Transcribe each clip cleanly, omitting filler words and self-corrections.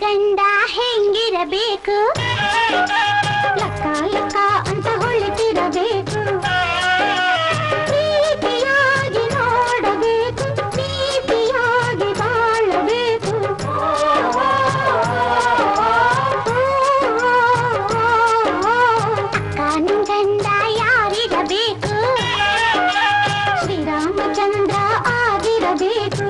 ಗಂಡ ಹೆಂಗಿರಬೇಕು ಲಕ್ಕ ಲಕ್ಕ ಅಂತ ಹೊಳಿತಿರಬೇಕು ಪ್ರೀತಿಯಾಗಿ ನೋಡಬೇಕು ಪ್ರೀತಿಯಾಗಿ ಬಾಳಬೇಕು ಅಕ್ಕ ನಿನ್ ಗಂಡ ಯಾರಿರಬೇಕು ಶ್ರೀರಾಮಚಂದ್ರ ಆಗಿರಬೇಕು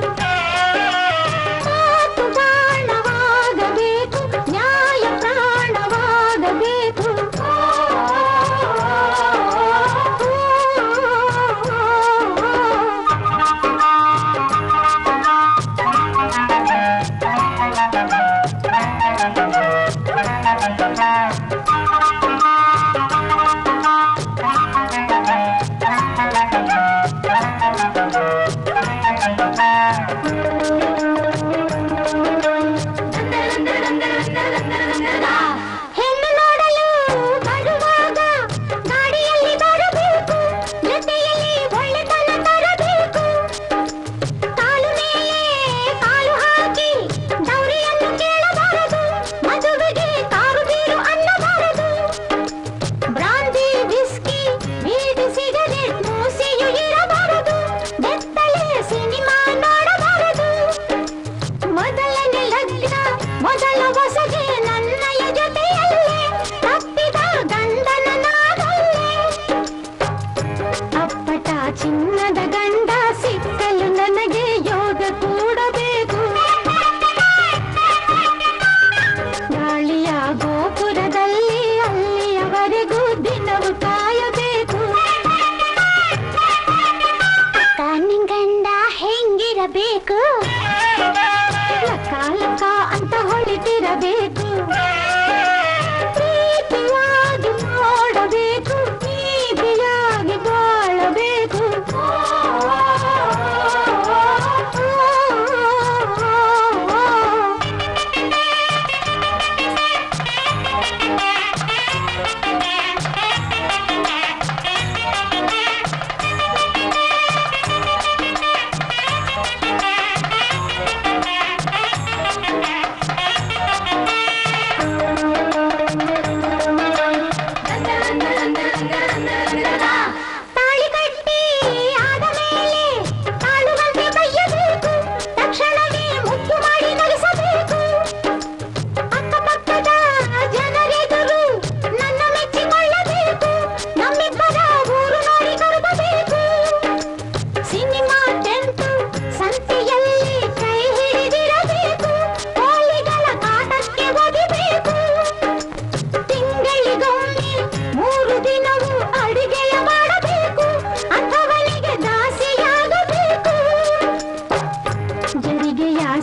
ಚಿನ್ನದ ಗಂಡ ಸಿಕ್ಕಲು ನನಗೆ ಯೋಗ ಕೂಡಬೇಕು ಗಾಳಿಯ ಗೋಪುರದಲ್ಲಿ ಅಲ್ಲಿಯವರೆಗೂ ದಿನವು ಕಾಯಬೇಕು ನಿನ್ ಗಂಡ ಹೆಂಗಿರಬೇಕು ಲಕ್ಕ ಲಕ್ಕ ಅಂತ ಹೊಳಿತಿರಬೇಕು ಪ್ರೀತಿಯಾಗಿ ನೋಡಬೇಕು ಪ್ರೀತಿಯಾಗಿ ಬಾಳಬೇಕು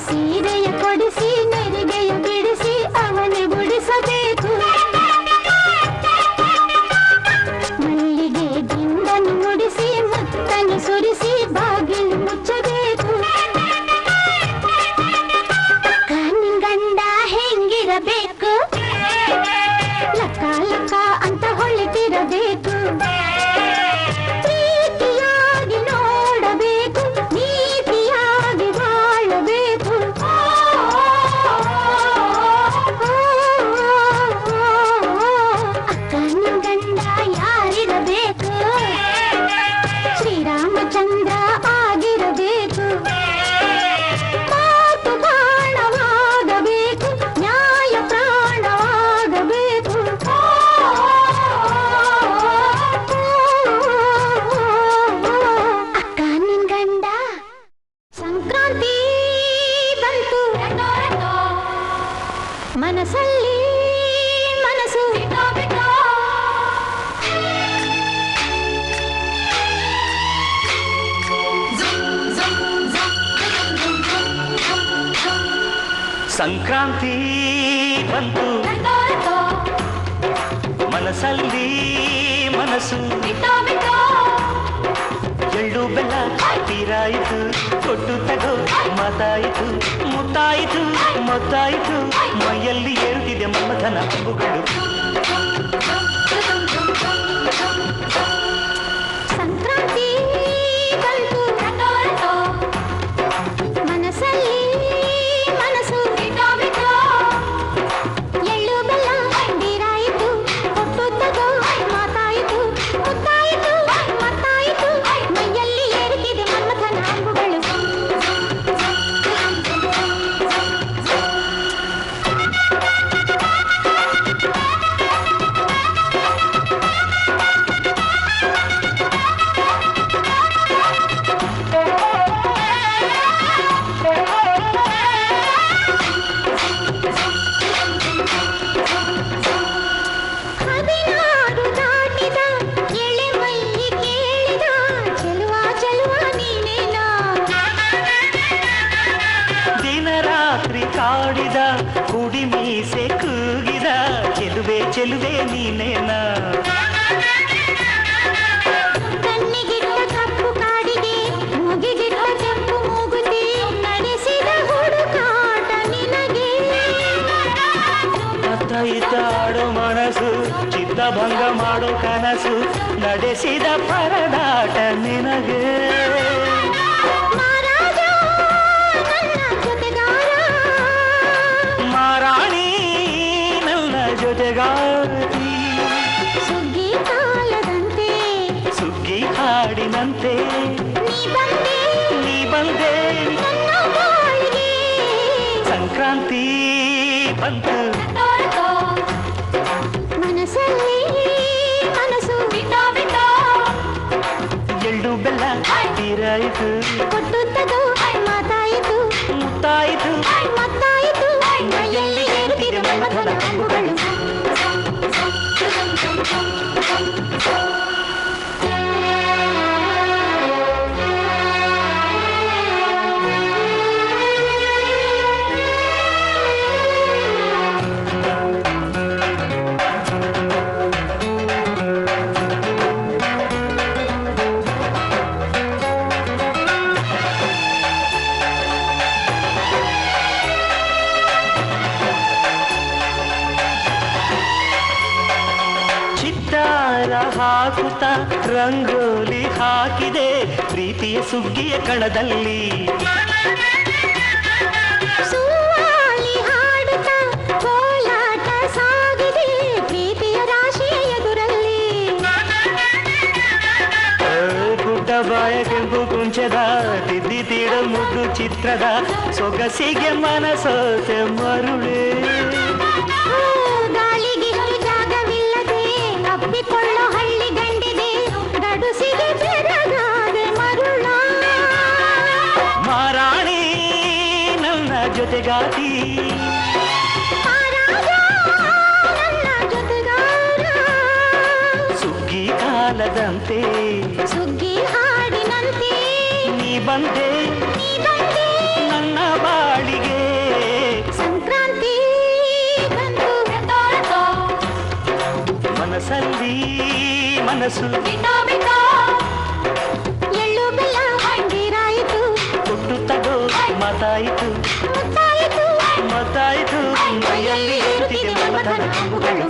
ಸೀರೆಯ ಕೊಡಿಸಿ ನೆರಿಗೆಯ ಬಿಡಿಸಿ ಅವನೇ ಗುಡಿಸಬೇಕು ಮಲ್ಲಿಗೆ ದಿಂಡನ್ನು ಮುಡಿಸಿ ಮುತ್ತನ್ನು ಸುರಿಸಿ ಬಾಗಿಲು ಮುಚ್ಚಬೇಕು ನಿನ್ ಗಂಡ ಹೆಂಗಿರಬೇಕು ಲಕ್ಕ ಲಕ್ಕ ಅಂತ ಹೊಳಿತಿರಬೇಕು ಪ್ರೀತಿಯಾಗಿ ನೋಡಬೇಕು ನೀತಿಯಾಗಿ ಬಾಳಬೇಕು ಅಕ್ಕ ನಿನ್ ಗಂಡ ಯಾರಿರಬೇಕು ಶ್ರೀರಾಮಚಂದ್ರ ಆಗಿರಬೇಕು ಮಾತು ಪ್ರಾಣವಾಗಬೇಕು ನ್ಯಾಯ ಪ್ರಾಣವಾಗಬೇಕು ಅಕ್ಕ ನಿನ್ ಗಂಡ ಸಂಕ್ರಾಂತಿ ಬಂತು ಮನಸ್ಸಲ್ಲಿ ಮನಸ್ಸು ಸಂಕ್ರಾಂತಿ ಬಂತು ಮನಸ್ಸಲ್ಲಿ ಮನಸ್ಸು ಎಳ್ಳು ಬೆಲ್ಲ ತೀರಾಯಿತು ಕೊಟ್ಟು ತಗೋ ಮಾತಾಯಿತು ಮುತ್ತಾಯಿತು ಮೊತ್ತಾಯಿತು ಮೈಯಲ್ಲಿ ಏರುತ್ತಿದೆ ಮಮಥನ ಹಬ್ಬುಗಳು ಸಂಕ್ರಾಂತಿ ಭಂಗ ಮಾಡೋ ಕನಸು ನಡೆಸಿದ ಪರದಾಟ ನಿನಗೆ ಮಹಾರಾಜ ನನ್ನ ಜೊತೆಗಾರ ಮಾರಾಣಿ ನನ್ನ ಜೊತೆಗಾರಿ ಸುಗ್ಗಿ ಕಾಲದಂತೆ ಸುಗ್ಗಿ ಹಾಡಿನಂತೆ ನೀ ಬಂದೆ ನನ್ನ ಬಾಳಿಗೆ ಸಂಕ್ರಾಂತಿ ಬಂತು ಮನಸ್ಸಲ್ಲಿ ಮನಸ್ಸು ಎಳ್ಳು ಬೆಲ್ಲ ತೀರಾಯಿತು ಕೊಟ್ಟುತ್ತದು ಮಾತಾಯಿತು ಮುತ್ತಾಯಿತು ಮತ್ತಾಯಿತು ಮೈಯಲ್ಲಿ ಏರುತ್ತಿದೆ ಮನ್ಮಥನ ಅಂಬುಗಳು ಚಿತ್ತಾರ ಹಾಕುತ್ತ ರಂಗೋಲಿ ಹಾಕಿದೆ ಪ್ರೀತಿಯ ಸುಗ್ಗಿಯ ಕಣದಲ್ಲಿ ಸುವಾಲಿ ಹಾಡುತ್ತಾ ಕೋಲಾಟ ಸಾಗಿದೆ ಪ್ರೀತಿಯ ರಾಶಿಯ ಎದುರಲ್ಲಿ ಗುಡ್ಡ ಬಾಯ ಕೆಂಪು ಕುಂಚದ ತಿದ್ದಿ ತೀಡ ಮುದ್ದು ಚಿತ್ರದ ಸೊಗಸಿಗೆ ಮನಸೋತೆ ಮರುಳೇ ಗಾಳಿಗಿಷ್ಟು ಜಾಗವಿಲ್ಲದೆ ಅಪ್ಪಿಕೊಳ್ಳೋ ಹಳ್ಳಿ ಗಂಡಿದೆ ಗಡುಸಿಗೆ ಬೆರಗಾದೆ ಮರುಳ ಮಾರಾಣಿ ನನ್ನ ಜೊತೆಗಾತಿ ಮಹಾರಾಜ ನನ್ನ ಜೊತೆಗಾರ ಸುಗ್ಗಿ ಕಾಲದಂತೆ ಸುಗ್ಗಿ ಹಾಡಿನಂತೆ ನೀ ಬಂದೆ ನನ್ನ ಬಾಳಿಗೆ ಸಂಕ್ರಾಂತಿ ಬಂತು ಮನಸ್ಸಲ್ಲಿ ಮನಸ್ಸು ಎಳ್ಳು ಬೆಲ್ಲ ಹಂಗೀರಾಯಿತು ಕೊಟ್ಟು ತಗೋ ಮಾತಾಯಿತು ಮುತ್ತಾಯಿತು ಮತ್ತಾಯಿತು ಮೈಯಲ್ಲಿ ಏರುತ್ತಿದೆ ಮನ್ಮಥನ ಅಂಬುಗಳು